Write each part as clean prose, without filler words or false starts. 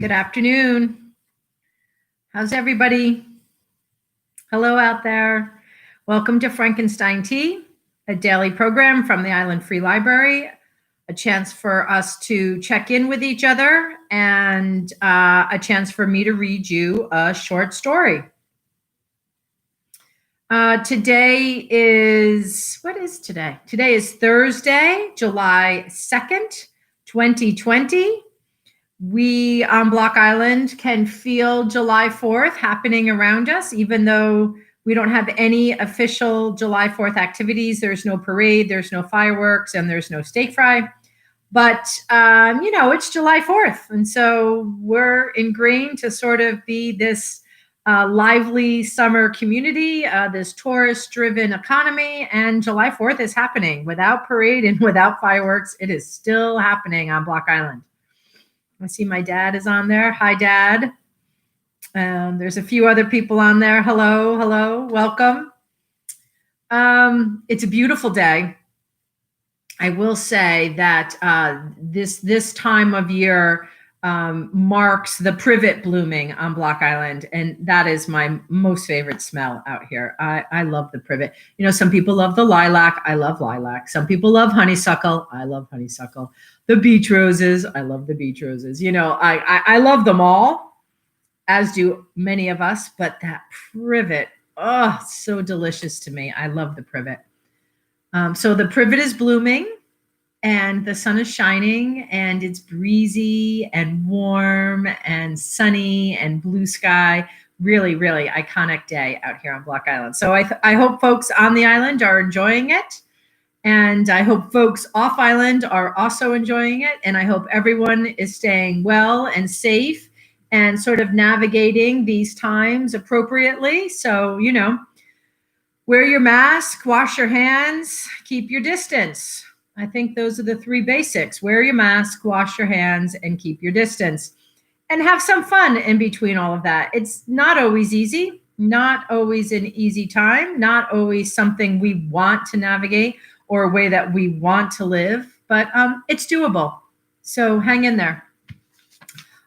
Good afternoon. How's everybody? Hello out there. Welcome to Frankenstein Tea, a daily program from the Island Free Library, a chance for us to check in with each other and a chance for me to read you a short story. Today is, what is today? Today is Thursday, July 2nd, 2020. We on Block Island can feel July 4th happening around us, even though we don't have any official July 4th activities. There's no parade, there's no fireworks, and there's no steak fry. But, it's July 4th. And so we're ingrained to sort of be this lively summer community, this tourist-driven economy. And July 4th is happening without parade and without fireworks. It is still happening on Block Island. I see my dad is on there. Hi, Dad. There's a few other people on there. Hello, welcome. It's a beautiful day. I will say that this time of year marks the privet blooming on Block Island, and that is my most favorite smell out here. I love the privet. You know, some people love the lilac. I love lilac. Some people love honeysuckle. I love honeysuckle. The beach roses. I love the beach roses. You know, I love them all, as do many of us, but that privet, oh, so delicious to me. I love the privet. So the privet is blooming and the sun is shining and it's breezy and warm and sunny and blue sky. Really, really iconic day out here on Block Island. So I hope folks on the island are enjoying it. And I hope folks off island are also enjoying it. And I hope everyone is staying well and safe and sort of navigating these times appropriately. So, wear your mask, wash your hands, keep your distance. I think those are the three basics. Wear your mask, wash your hands, and keep your distance. And have some fun in between all of that. It's not always easy, not always an easy time, not always something we want to navigate or a way that we want to live, but it's doable. So hang in there.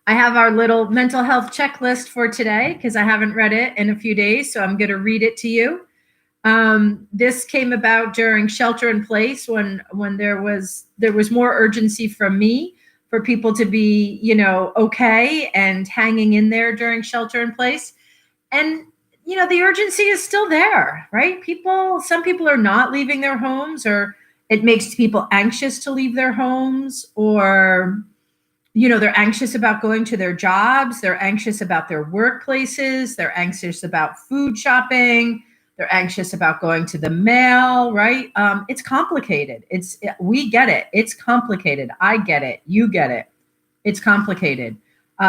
I have our little mental health checklist for today because I haven't read it in a few days, so I'm going to read it to you. This came about during shelter in place when there was more urgency from me for people to be, okay and hanging in there during shelter in place. And the urgency is still there, right? Some people are not leaving their homes, or it makes people anxious to leave their homes, or, they're anxious about going to their jobs. They're anxious about their workplaces. They're anxious about food shopping. They're anxious about going to the mail, right? It's complicated. We get it. It's complicated. I get it. You get it. It's complicated.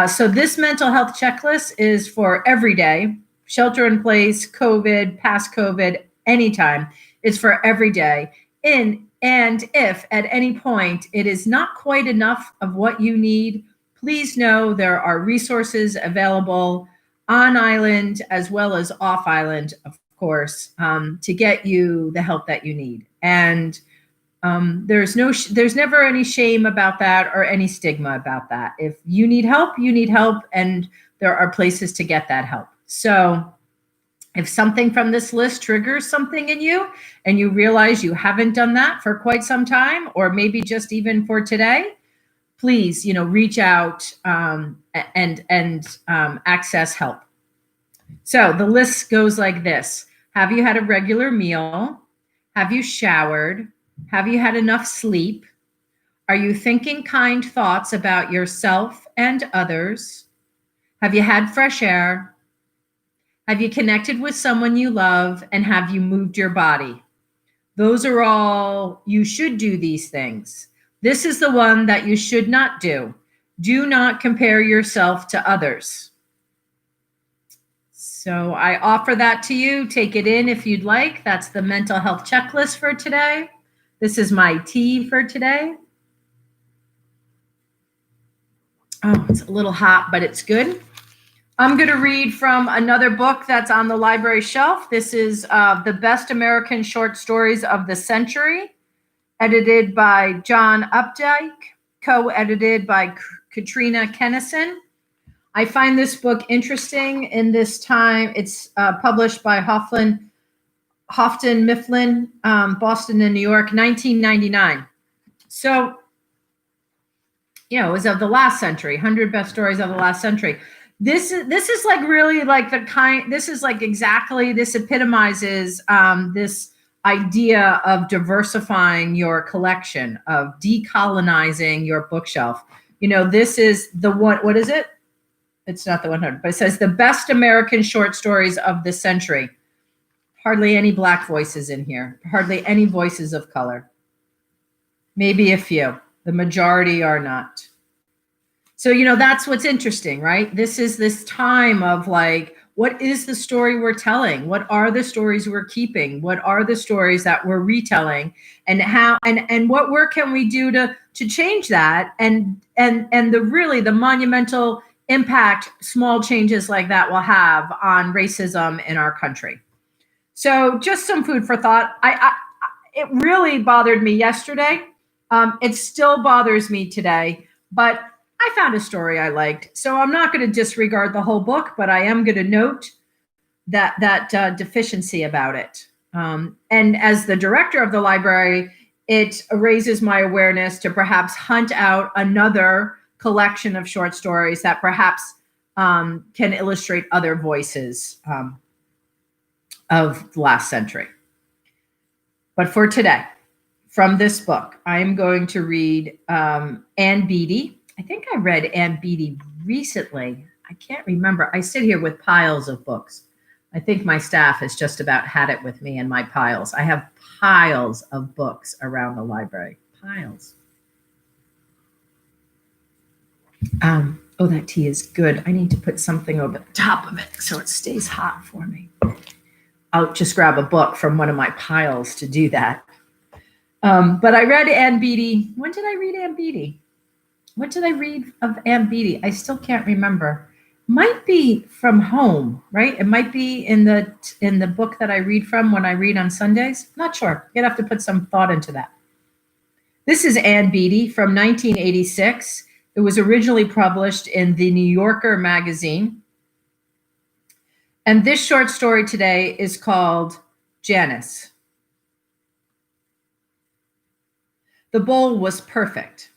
So this mental health checklist is for every day. Shelter in place, COVID, past COVID, anytime. It's for every day. And if at any point it is not quite enough of what you need, please know there are resources available on island as well as off island, of course, to get you the help that you need. And there's never any shame about that or any stigma about that. If you need help, and there are places to get that help. So if something from this list triggers something in you and you realize you haven't done that for quite some time, or maybe just even for today, please, reach out and access help. So the list goes like this. Have you had a regular meal? Have you showered? Have you had enough sleep? Are you thinking kind thoughts about yourself and others? Have you had fresh air? Have you connected with someone you love? And have you moved your body? Those are all, you should do these things. This is the one that you should not do. Do not compare yourself to others. So I offer that to you. Take it in if you'd like. That's the mental health checklist for today. This is my tea for today. Oh, it's a little hot, but it's good. I'm going to read from another book that's on the library shelf. This is The Best American Short Stories of the Century, edited by John Updike, co-edited by Katrina Kennison. I find this book interesting in this time. It's published by Houghton Mifflin, Boston and New York, 1999. So, it was of the last century, 100 best stories of the last century. This is like really like this is like exactly, this epitomizes this idea of diversifying your collection, of decolonizing your bookshelf. This is the one, what is it? It's not the 100, but it says the best American short stories of the century. Hardly any Black voices in here, hardly any voices of color. Maybe a few. The majority are not. So, that's what's interesting, right? This is this time of like, what is the story we're telling? What are the stories we're keeping? What are the stories that we're retelling? And how and what work can we do to change that? And the monumental impact small changes like that will have on racism in our country. So just some food for thought. It really bothered me yesterday. It still bothers me today, but I found a story I liked. So I'm not going to disregard the whole book, but I am going to note that deficiency about it. And as the director of the library, it raises my awareness to perhaps hunt out another collection of short stories that perhaps can illustrate other voices of the last century. But for today, from this book, I am going to read Ann Beattie. I think I read Ann Beattie recently. I can't remember. I sit here with piles of books. I think my staff has just about had it with me and my piles. I have piles of books around the library. Piles. Oh, that tea is good. I need to put something over the top of it so it stays hot for me. I'll just grab a book from one of my piles to do that. But I read Ann Beattie. When did I read Ann Beattie? What did I read of Ann Beattie? I still can't remember. Might be from home, right? It might be in the book that I read from when I read on Sundays. Not sure. You'd have to put some thought into that. This is Ann Beattie from 1986. It was originally published in the New Yorker magazine. And this short story today is called Janice. The bowl was perfect.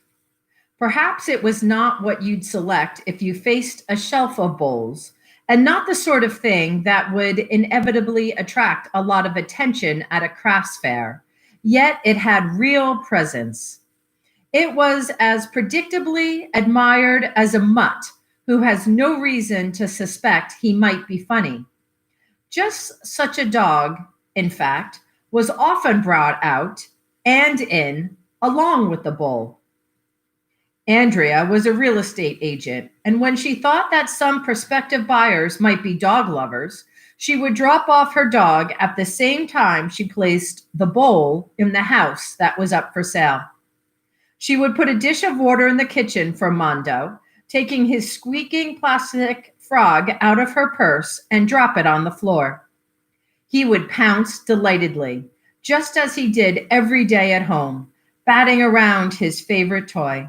Perhaps it was not what you'd select if you faced a shelf of bowls, and not the sort of thing that would inevitably attract a lot of attention at a crafts fair, yet it had real presence. It was as predictably admired as a mutt who has no reason to suspect he might be funny. Just such a dog, in fact, was often brought out and in along with the bowl. Andrea was a real estate agent, and when she thought that some prospective buyers might be dog lovers, she would drop off her dog at the same time she placed the bowl in the house that was up for sale. She would put a dish of water in the kitchen for Mondo, taking his squeaking plastic frog out of her purse and drop it on the floor. He would pounce delightedly, just as he did every day at home, batting around his favorite toy.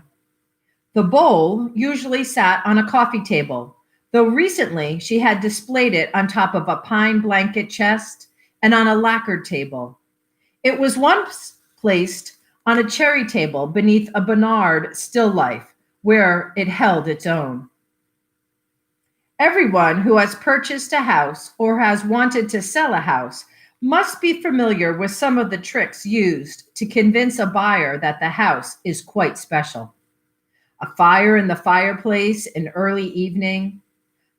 The bowl usually sat on a coffee table, though recently she had displayed it on top of a pine blanket chest and on a lacquered table. It was once placed on a cherry table beneath a Bernard still life, where it held its own. Everyone who has purchased a house or has wanted to sell a house must be familiar with some of the tricks used to convince a buyer that the house is quite special. A fire in the fireplace in early evening,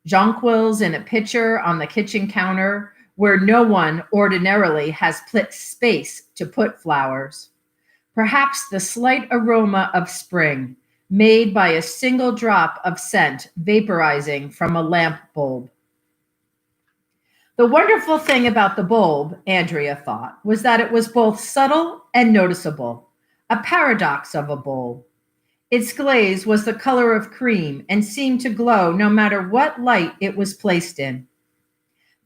jonquils in a pitcher on the kitchen counter where no one ordinarily has space to put flowers. Perhaps the slight aroma of spring made by a single drop of scent vaporizing from a lamp bulb. The wonderful thing about the bulb, Andrea thought, was that it was both subtle and noticeable, a paradox of a bowl. Its glaze was the color of cream and seemed to glow no matter what light it was placed in.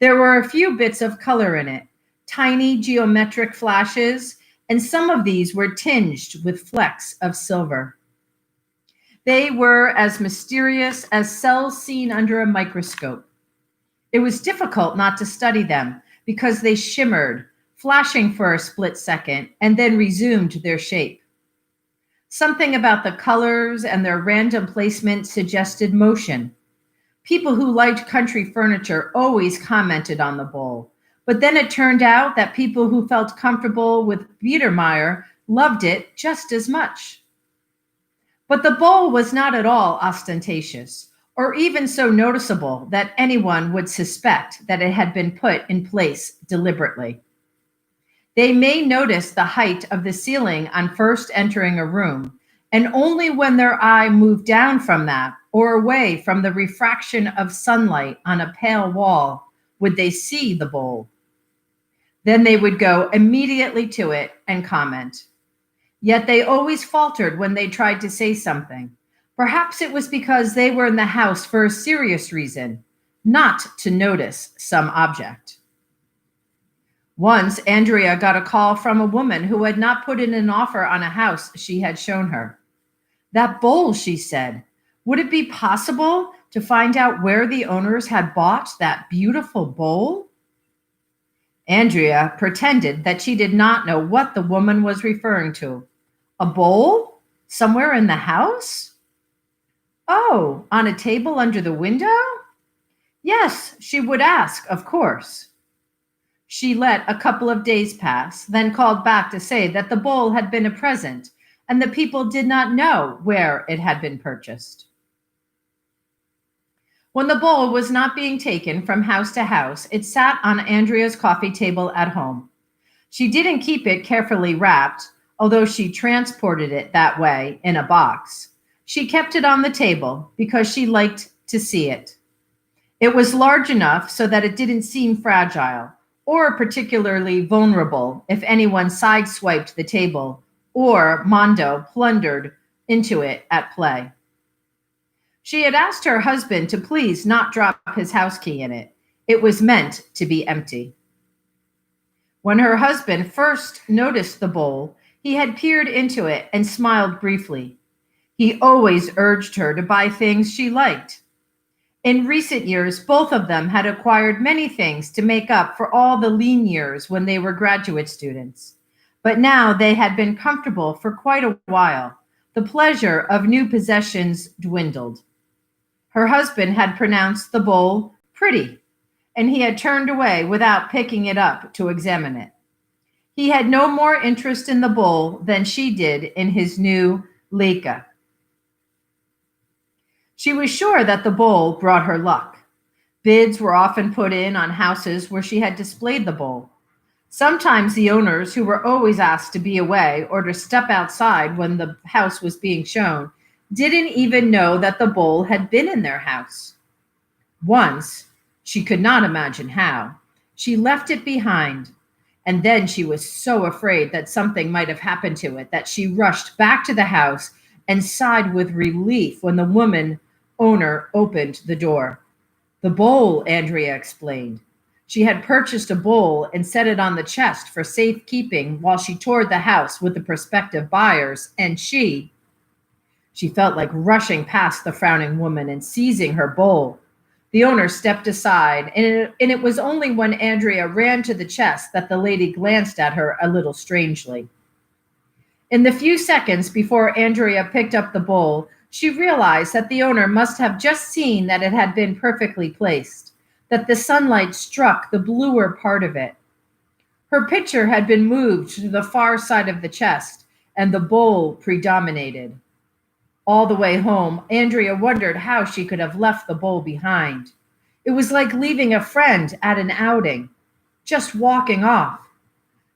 There were a few bits of color in it, tiny geometric flashes, and some of these were tinged with flecks of silver. They were as mysterious as cells seen under a microscope. It was difficult not to study them because they shimmered, flashing for a split second, and then resumed their shape. Something about the colors and their random placement suggested motion. People who liked country furniture always commented on the bowl, but then it turned out that people who felt comfortable with Biedermeier loved it just as much. But the bowl was not at all ostentatious, or even so noticeable that anyone would suspect that it had been put in place deliberately. They may notice the height of the ceiling on first entering a room, and only when their eye moved down from that or away from the refraction of sunlight on a pale wall would they see the bowl. Then they would go immediately to it and comment. Yet they always faltered when they tried to say something. Perhaps it was because they were in the house for a serious reason, not to notice some object. Once, Andrea got a call from a woman who had not put in an offer on a house she had shown her. That bowl, she said. Would it be possible to find out where the owners had bought that beautiful bowl? Andrea pretended that she did not know what the woman was referring to. A bowl? Somewhere in the house? Oh, on a table under the window? Yes, she would ask, of course. She let a couple of days pass, then called back to say that the bowl had been a present and the people did not know where it had been purchased. When the bowl was not being taken from house to house, it sat on Andrea's coffee table at home. She didn't keep it carefully wrapped, although she transported it that way in a box. She kept it on the table because she liked to see it. It was large enough so that it didn't seem fragile or particularly vulnerable if anyone sideswiped the table or Mondo plundered into it at play. She had asked her husband to please not drop his house key in it. It was meant to be empty. When her husband first noticed the bowl, he had peered into it and smiled briefly. He always urged her to buy things she liked. In recent years, both of them had acquired many things to make up for all the lean years when they were graduate students. But now they had been comfortable for quite a while. The pleasure of new possessions dwindled. Her husband had pronounced the bowl pretty, and he had turned away without picking it up to examine it. He had no more interest in the bowl than she did in his new Leica. She was sure that the bowl brought her luck. Bids were often put in on houses where she had displayed the bowl. Sometimes the owners, who were always asked to be away or to step outside when the house was being shown, didn't even know that the bowl had been in their house. Once, she could not imagine how, she left it behind, and then she was so afraid that something might have happened to it that she rushed back to the house and sighed with relief when the woman owner opened the door. The bowl, Andrea explained. She had purchased a bowl and set it on the chest for safekeeping while she toured the house with the prospective buyers, and she felt like rushing past the frowning woman and seizing her bowl. The owner stepped aside, and it was only when Andrea ran to the chest that the lady glanced at her a little strangely. In the few seconds before Andrea picked up the bowl, she realized that the owner must have just seen that it had been perfectly placed, that the sunlight struck the bluer part of it. Her picture had been moved to the far side of the chest, and the bowl predominated. All the way home, Andrea wondered how she could have left the bowl behind. It was like leaving a friend at an outing, just walking off.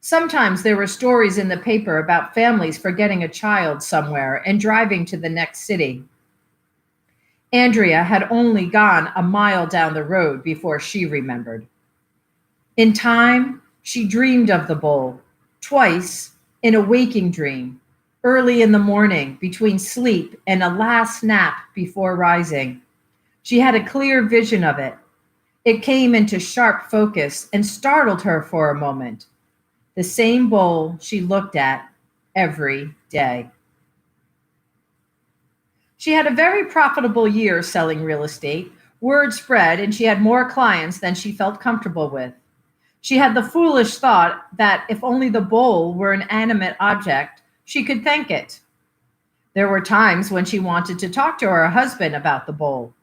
Sometimes there were stories in the paper about families forgetting a child somewhere and driving to the next city. Andrea had only gone a mile down the road before she remembered. In time, she dreamed of the bowl, twice in a waking dream, early in the morning between sleep and a last nap before rising. She had a clear vision of it. It came into sharp focus and startled her for a moment. The same bowl she looked at every day. She had a very profitable year selling real estate. Word spread, and she had more clients than she felt comfortable with. She had the foolish thought that if only the bowl were an animate object, she could thank it. There were times when she wanted to talk to her husband about the bowl.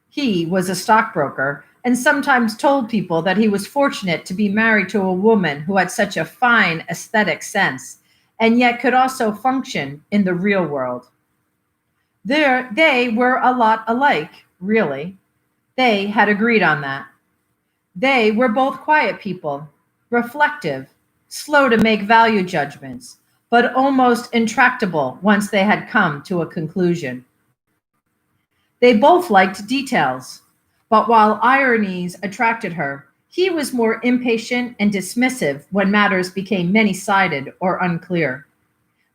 He was a stockbroker and sometimes told people that he was fortunate to be married to a woman who had such a fine aesthetic sense and yet could also function in the real world. They were a lot alike, really. They had agreed on that. They were both quiet people, reflective, slow to make value judgments, but almost intractable once they had come to a conclusion. They both liked details, but while ironies attracted her, he was more impatient and dismissive when matters became many sided or unclear.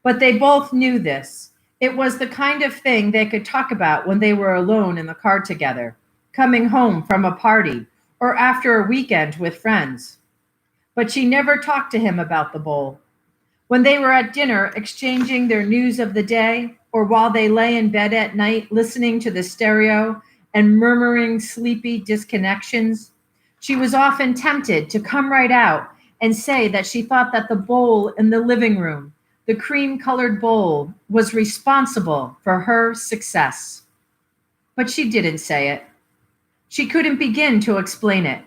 But they both knew this. It was the kind of thing they could talk about when they were alone in the car together, coming home from a party, or after a weekend with friends. But she never talked to him about the bowl. When they were at dinner exchanging their news of the day, or while they lay in bed at night listening to the stereo and murmuring sleepy disconnections, she was often tempted to come right out and say that she thought that the bowl in the living room, the cream colored bowl, was responsible for her success. But she didn't say it. She couldn't begin to explain it.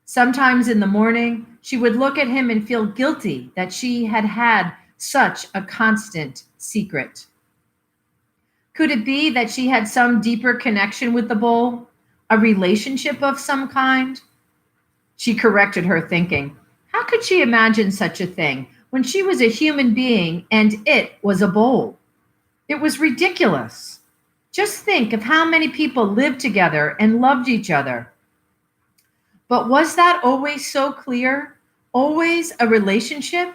Sometimes in the morning, she would look at him and feel guilty that she had had such a constant secret. Could it be that she had some deeper connection with the bowl, a relationship of some kind? She corrected her thinking. How could she imagine such a thing when she was a human being and it was a bowl? It was ridiculous. Just think of how many people lived together and loved each other. But was that always so clear? Always a relationship?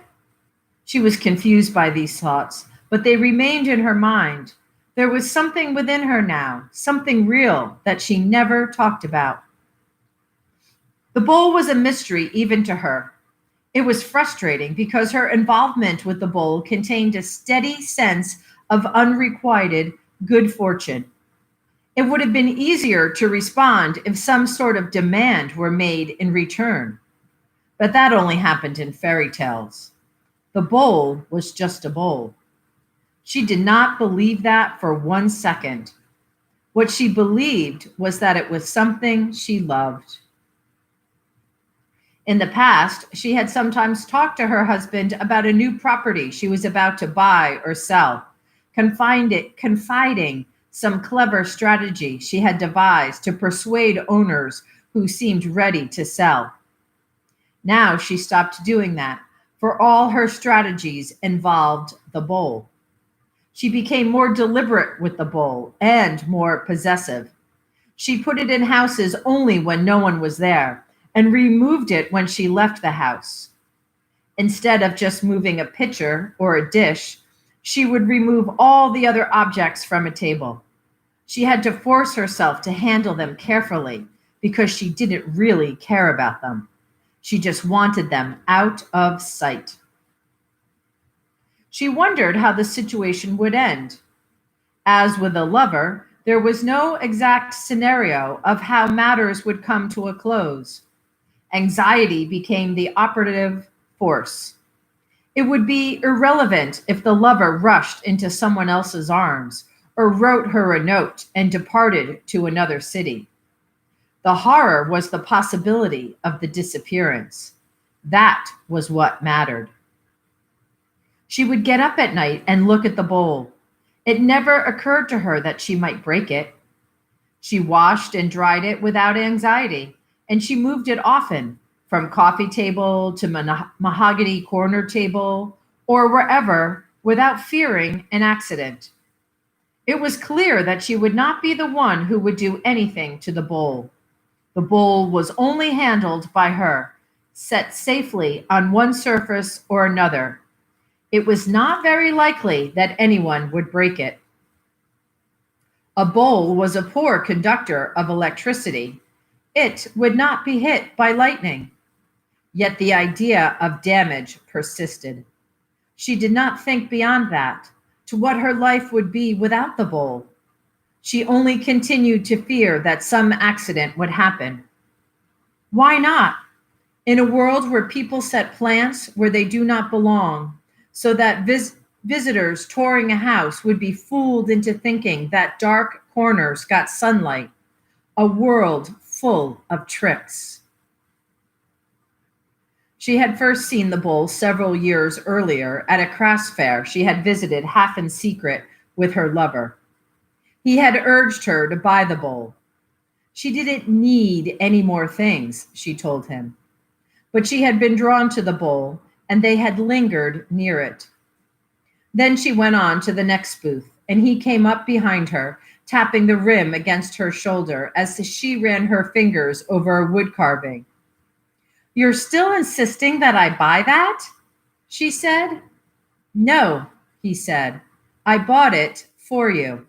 She was confused by these thoughts, but they remained in her mind. There was something within her now, something real that she never talked about. The bowl was a mystery even to her. It was frustrating because her involvement with the bowl contained a steady sense of unrequited good fortune. It would have been easier to respond if some sort of demand were made in return. But that only happened in fairy tales. The bowl was just a bowl. She did not believe that for 1 second. What she believed was that it was something she loved. In the past, she had sometimes talked to her husband about a new property she was about to buy or sell, confiding some clever strategy she had devised to persuade owners who seemed ready to sell. Now she stopped doing that, for all her strategies involved the bowl. She became more deliberate with the bowl and more possessive. She put it in houses only when no one was there and removed it when she left the house. Instead of just moving a pitcher or a dish, she would remove all the other objects from a table. She had to force herself to handle them carefully because she didn't really care about them. She just wanted them out of sight. She wondered how the situation would end. As with a lover, there was no exact scenario of how matters would come to a close. Anxiety became the operative force. It would be irrelevant if the lover rushed into someone else's arms or wrote her a note and departed to another city. The horror was the possibility of the disappearance. That was what mattered. She would get up at night and look at the bowl. It never occurred to her that she might break it. She washed and dried it without anxiety, and she moved it often, from coffee table to mahogany corner table, or wherever, without fearing an accident. It was clear that she would not be the one who would do anything to the bowl. The bowl was only handled by her, set safely on one surface or another. It was not very likely that anyone would break it. A bowl was a poor conductor of electricity. It would not be hit by lightning. Yet the idea of damage persisted. She did not think beyond that, to what her life would be without the bowl, She only continued to fear that some accident would happen. Why not? In a world where people set plants where they do not belong, so that visitors touring a house would be fooled into thinking that dark corners got sunlight, a world full of tricks. She had first seen the bowl several years earlier at a crafts fair she had visited half in secret with her lover. He had urged her to buy the bowl. She didn't need any more things, she told him. But she had been drawn to the bowl, and they had lingered near it. Then she went on to the next booth, and he came up behind her, tapping the rim against her shoulder as she ran her fingers over a wood carving. "You're still insisting that I buy that?" she said. "No," he said. "I bought it for you."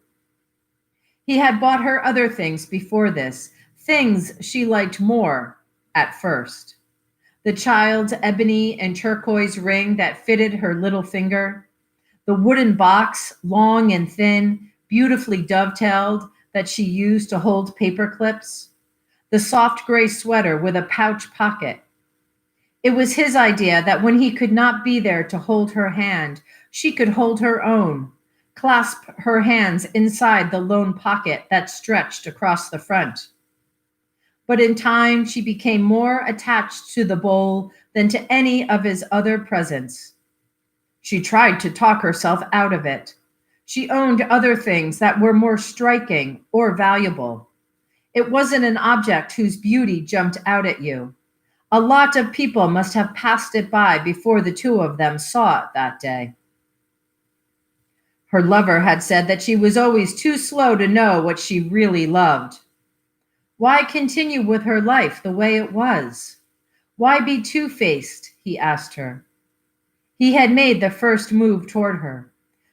He had bought her other things before this, things she liked more at first. The child's ebony and turquoise ring that fitted her little finger, the wooden box, long and thin, beautifully dovetailed, that she used to hold paper clips, the soft gray sweater with a pouch pocket. It was his idea that when he could not be there to hold her hand, she could hold her own, clasp her hands inside the lone pocket that stretched across the front. But in time, she became more attached to the bowl than to any of his other presents. She tried to talk herself out of it. She owned other things that were more striking or valuable. It wasn't an object whose beauty jumped out at you. A lot of people must have passed it by before the two of them saw it that day. Her lover had said that she was always too slow to know what she really loved. Why continue with her life the way it was? Why be two-faced, he asked her. He had made the first move toward her.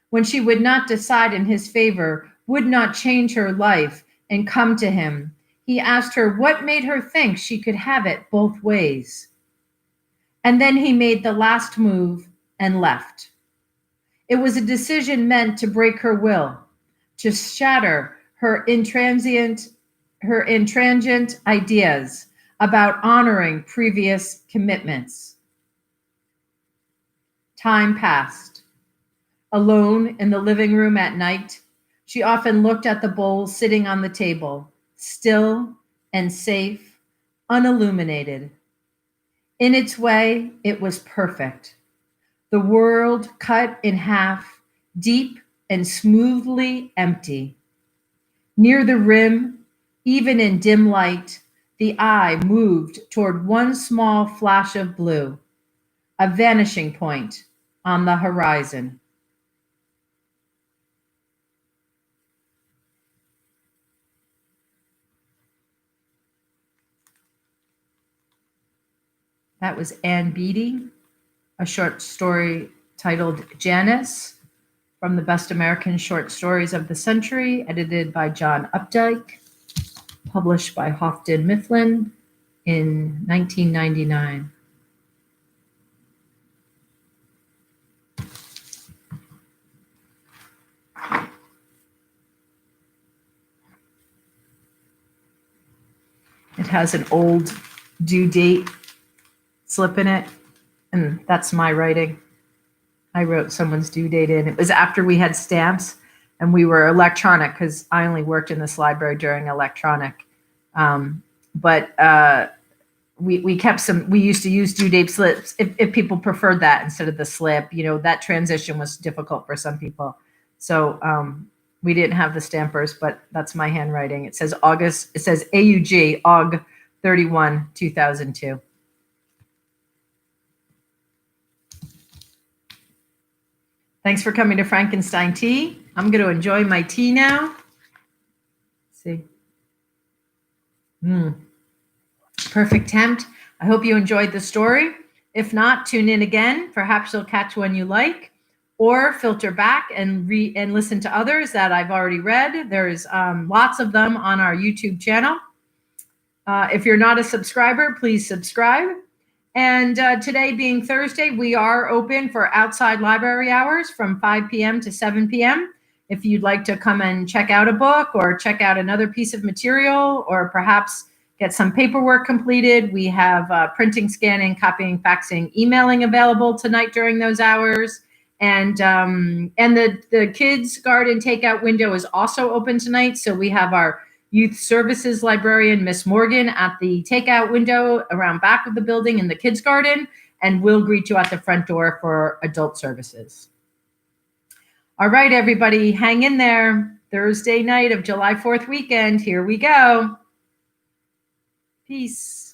When she would not decide in his favor, would not change her life and come to him, he asked her what made her think she could have it both ways. And then he made the last move and left. It was a decision meant to break her will, to shatter her intransient ideas about honoring previous commitments. Time passed. Alone in the living room at night, she often looked at the bowl sitting on the table, still and safe, unilluminated. In its way, it was perfect. The world cut in half, deep and smoothly empty. Near the rim, even in dim light, the eye moved toward one small flash of blue, a vanishing point on the horizon. That was Anne Beattie, a short story titled Janice, from the Best American Short Stories of the Century, edited by John Updike, published by Houghton Mifflin in 1999. It has an old due date slip in it, and that's my writing. I wrote someone's due date in. It was after we had stamps and we were electronic, because I only worked in this library during electronic. But we kept some, we used to use due date slips if people preferred that instead of the slip. You know, that transition was difficult for some people. So we didn't have the stampers, but that's my handwriting. It says August, it says AUG, AUG 31, 2002. Thanks for coming to Frankenstein Tea. I'm going to enjoy my tea now. Let's see. Perfect tempt. I hope you enjoyed the story. If not, tune in again. Perhaps you'll catch one you like, or filter back and read and listen to others that I've already read. There's lots of them on our YouTube channel. If you're not a subscriber, please subscribe. And today being Thursday, we are open for outside library hours from 5 p.m. to 7 p.m. if you'd like to come and check out a book or check out another piece of material, or perhaps get some paperwork completed, we have printing, scanning, copying, faxing, emailing available tonight during those hours. And the kids garden takeout window is also open tonight. So we have our youth services librarian, Miss Morgan, at the takeout window around back of the building in the kids garden, and we'll greet you at the front door for adult services. All right, everybody, hang in there. Thursday night of July 4th weekend. Here we go. Peace.